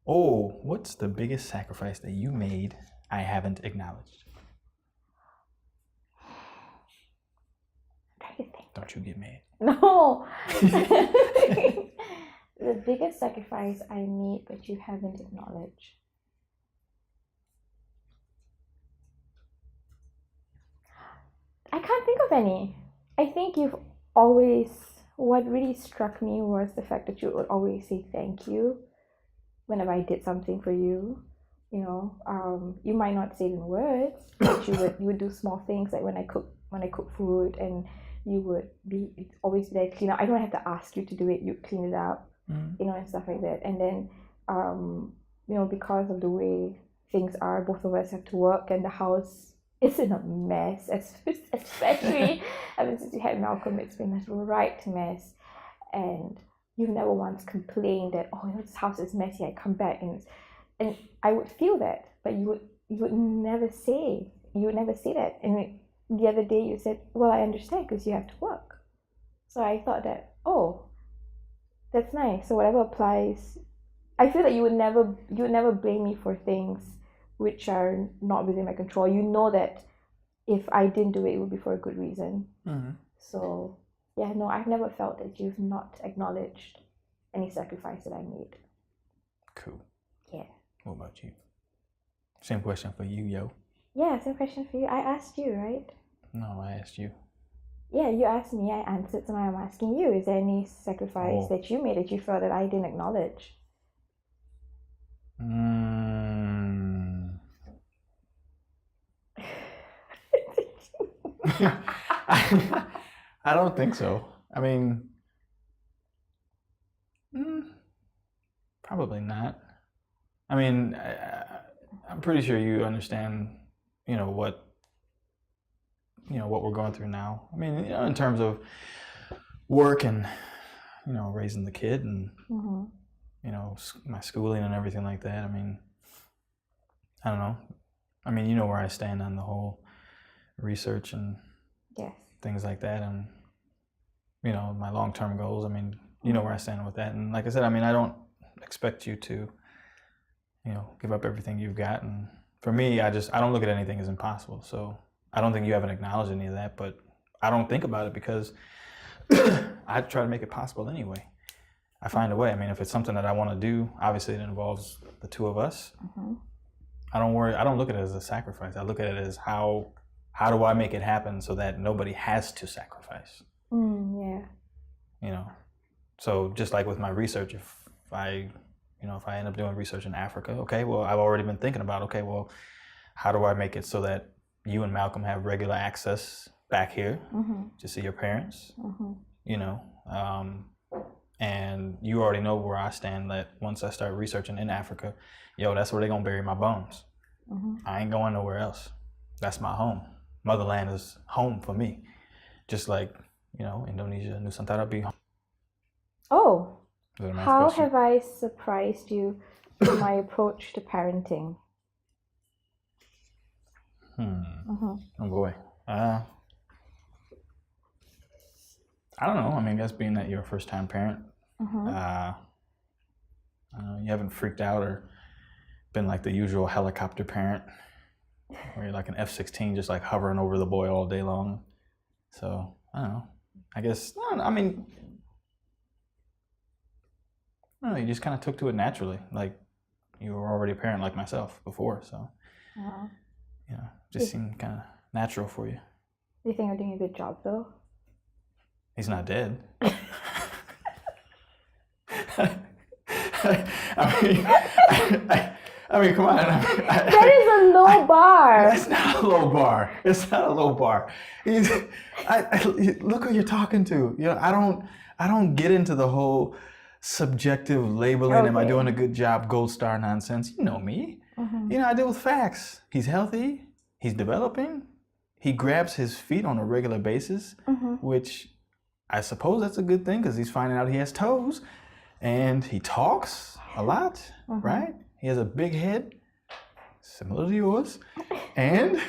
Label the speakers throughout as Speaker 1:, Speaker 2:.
Speaker 1: Oh, what's the biggest sacrifice that you made I haven't acknowledged?
Speaker 2: I'm trying to think.
Speaker 1: Don't you get mad.
Speaker 2: No. The biggest sacrifice I made but you haven't acknowledged. I can't think of any. I think you've always, what really struck me was the fact that you would always say thank you whenever I did something for you. You might not say it in words, but you would do small things like when I cook food, and you would always be there clean up. I don't have to ask you to do it. You clean it up, and stuff like that. And then, because of the way things are, both of us have to work, and the house is in a mess. Especially ever since you had Malcolm, it's been a right mess. And you've never once complained that, oh, this house is messy. I come back and I would feel that, but you would never say that. And the other day you said, well, I understand because you have to work. So I thought that, oh, that's nice. So whatever applies, I feel that you would never blame me for things which are not within my control. You know that if I didn't do it, it would be for a good reason. So yeah, no, I've never felt that you've not acknowledged any sacrifice that I made.
Speaker 1: Cool.
Speaker 2: Yeah.
Speaker 1: What about you? Same question for you, yo.
Speaker 2: Yeah, same question for you. I asked you, right?
Speaker 1: No, I asked you.
Speaker 2: Yeah, you asked me, I answered, so now I'm asking you. Is there any sacrifice that you made that you felt that I didn't acknowledge?
Speaker 1: I don't think so. I mean, probably not. I mean, I'm pretty sure you understand, what we're going through now. I mean, in terms of work and, raising the kid and, my schooling and everything like that. I mean, I don't know. I mean, you know where I stand on the whole research and things like that, and my long-term goals. I mean, you know where I stand with that, and like I said, I mean, I don't expect you to give up everything you've got, and for me, I don't look at anything as impossible. So I don't think you haven't acknowledged any of that, but I don't think about it because I try to make it possible anyway. I find a way. I mean, if it's something that I want to do, obviously it involves the two of us. I don't look at it as a sacrifice. I look at it as how do I make it happen so that nobody has to sacrifice? So just like with my research, if I end up doing research in Africa, okay, well, I've already been thinking about, okay, well, how do I make it so that you and Malcolm have regular access back here to see your parents? And you already know where I stand, that once I start researching in Africa, that's where they're going to bury my bones. I ain't going nowhere else. That's my home. Motherland is home for me. Just like, Indonesia, Nusantara be home.
Speaker 2: Oh, how have I surprised you with my approach to parenting?
Speaker 1: Oh boy. I don't know. I mean, I guess being that you're a first-time parent, you haven't freaked out or been like the usual helicopter parent where you're like an F-16 just like hovering over the boy all day long. So, I don't know. I guess, I mean, you just kind of took to it naturally. Like you were already a parent like myself before. So, just seemed kind of natural for you.
Speaker 2: Do you think I'm doing a good job though?
Speaker 1: He's not dead. I mean, come on.
Speaker 2: That is a low bar.
Speaker 1: It's not a low bar. It's not a low bar. Look who you're talking to. I don't get into the whole subjective labeling. Okay. Am I doing a good job? Gold star nonsense. You know me. I deal with facts. He's healthy. He's developing. He grabs his feet on a regular basis, which I suppose that's a good thing because he's finding out he has toes, and he talks a lot, right? He has a big head, similar to yours, and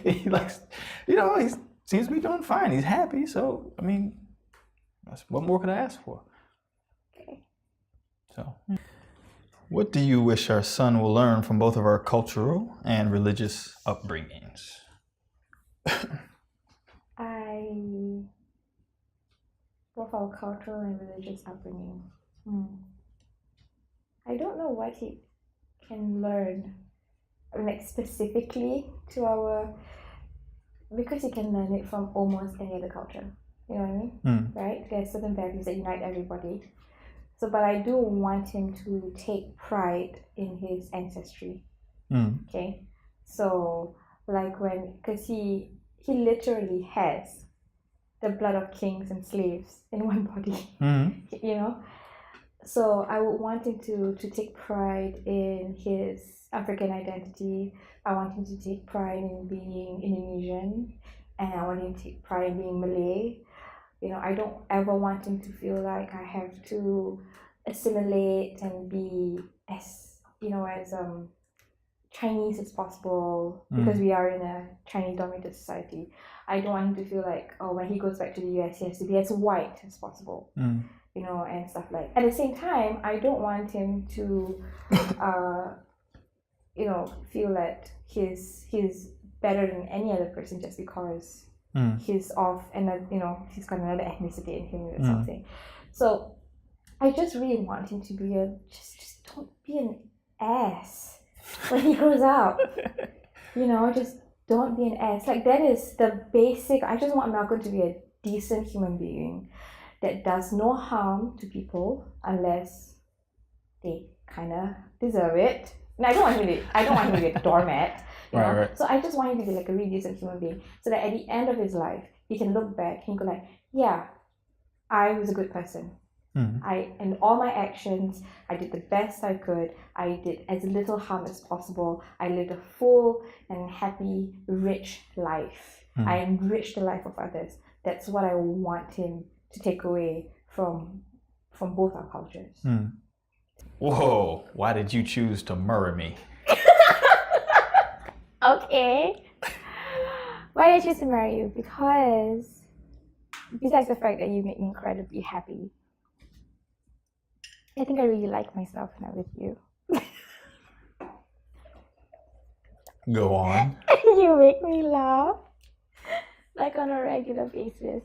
Speaker 1: he likes, he seems to be doing fine. He's happy, so I mean, what more could I ask for?
Speaker 2: Okay.
Speaker 1: So, What do you wish our son will learn from both of our cultural and religious upbringings?
Speaker 2: Both our cultural and religious upbringing. I don't know what he can learn, like specifically to our, because he can learn it from almost any other culture. You know what I mean? Right? There are certain values that unite everybody. So, but I do want him to take pride in his ancestry. Okay, so like because he literally has the blood of kings and slaves in one body. You know, so I would want him to take pride in his African identity. I want him to take pride in being Indonesian, and I want him to take pride in being Malay. You know, I don't ever want him to feel like I have to assimilate and be as Chinese as possible, because we are in a Chinese dominated society. I don't want him to feel like, oh, when he goes back to the US, he has to be as white as possible, you know, and stuff like. At the same time, I don't want him to, feel that he's better than any other person just because he's of another, he's got another ethnicity in him or something. So I just really want him to be just don't be an ass when he grows up. Just don't be an ass. Like, that is the basic. I just want Malcolm to be a decent human being that does no harm to people unless they kind of deserve it. And I don't want him to be a doormat. Right. So I just want him to be like a really decent human being, so that at the end of his life he can look back and go like, yeah, I was a good person. In all my actions, I did the best I could. I did as little harm as possible. I lived a full and happy, rich life. I enriched the life of others. That's what I want him to take away from both our cultures.
Speaker 1: Whoa, why did you choose to murder me?
Speaker 2: Okay. Why did I choose to marry you? Because besides the fact that you make me incredibly happy, I think I really like myself when I'm with you.
Speaker 1: Go on.
Speaker 2: You make me laugh, like on a regular basis.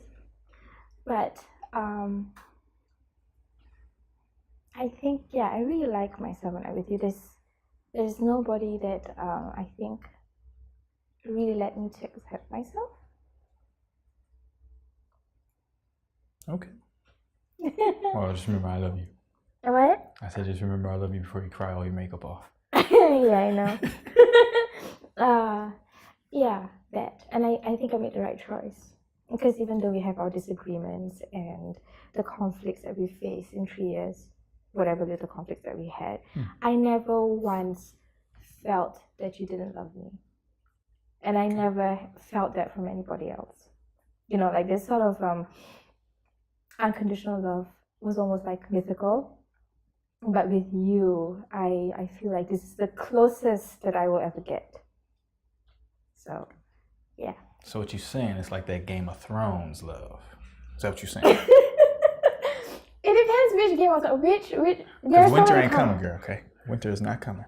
Speaker 2: But I think, yeah, I really like myself when I'm with you. There's nobody that I think really let me to accept myself.
Speaker 1: Okay. Well, just remember I love you.
Speaker 2: What?
Speaker 1: I said just remember I love you before you cry all your makeup off.
Speaker 2: Yeah, I know. Yeah, that. And I think I made the right choice. Because even though we have our disagreements and the conflicts that we faced in 3 years, whatever little conflicts that we had, I never once felt that you didn't love me. And I never felt that from anybody else. Like this sort of unconditional love was almost like mythical. But with you, I feel like this is the closest that I will ever get. So, yeah.
Speaker 1: So what you're saying is like that Game of Thrones love. Is that what you're saying?
Speaker 2: It depends which Game of Thrones. Which.
Speaker 1: Because winter ain't coming, girl. Okay, winter is not coming.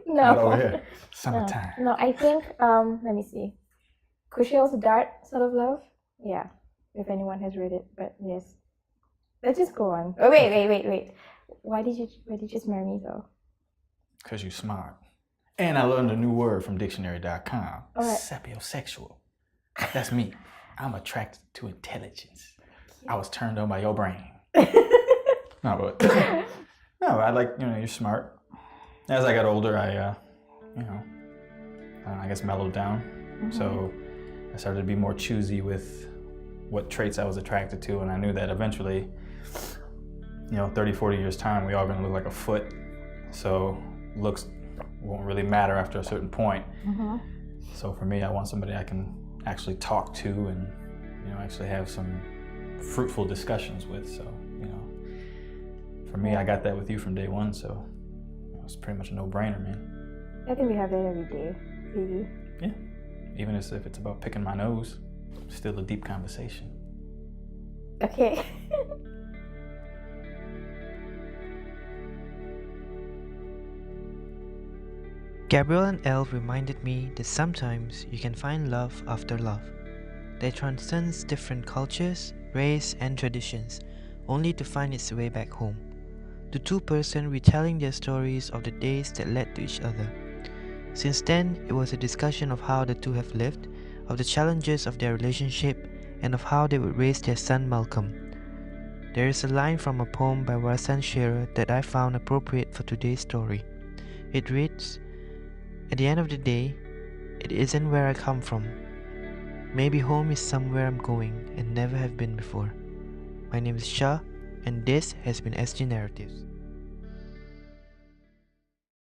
Speaker 2: No.
Speaker 1: Not over here. Summertime.
Speaker 2: No, I think. Let me see. Kushiel's Dart sort of love. Yeah, if anyone has read it, but yes. Let's just go on. Oh wait. Why did you just marry me though?
Speaker 1: Because you're smart. And I learned a new word from dictionary.com.
Speaker 2: Right.
Speaker 1: Sapiosexual. That's me. I'm attracted to intelligence. I was turned on by your brain. No, I like, you're smart. As I got older, I guess mellowed down. So I started to be more choosy with what traits I was attracted to, and I knew that eventually, 30, 40 years time, we all gonna look like a foot. So looks won't really matter after a certain point. So for me, I want somebody I can actually talk to and, actually have some fruitful discussions with. So, for me, I got that with you from day one. So it's pretty much a no-brainer, man.
Speaker 2: I think we have that every day, baby.
Speaker 1: Yeah, even if it's about picking my nose, still a deep conversation.
Speaker 2: Okay.
Speaker 3: Gabriel and Ell reminded me that sometimes you can find love after love, that transcends different cultures, race, and traditions, only to find its way back home. The two persons retelling their stories of the days that led to each other. Since then, it was a discussion of how the two have lived, of the challenges of their relationship, and of how they would raise their son Malcolm. There is a line from a poem by Warsan Shearer that I found appropriate for today's story. It reads, "At the end of the day, it isn't where I come from. Maybe home is somewhere I'm going and never have been before." My name is Shah, and this has been SG Narratives.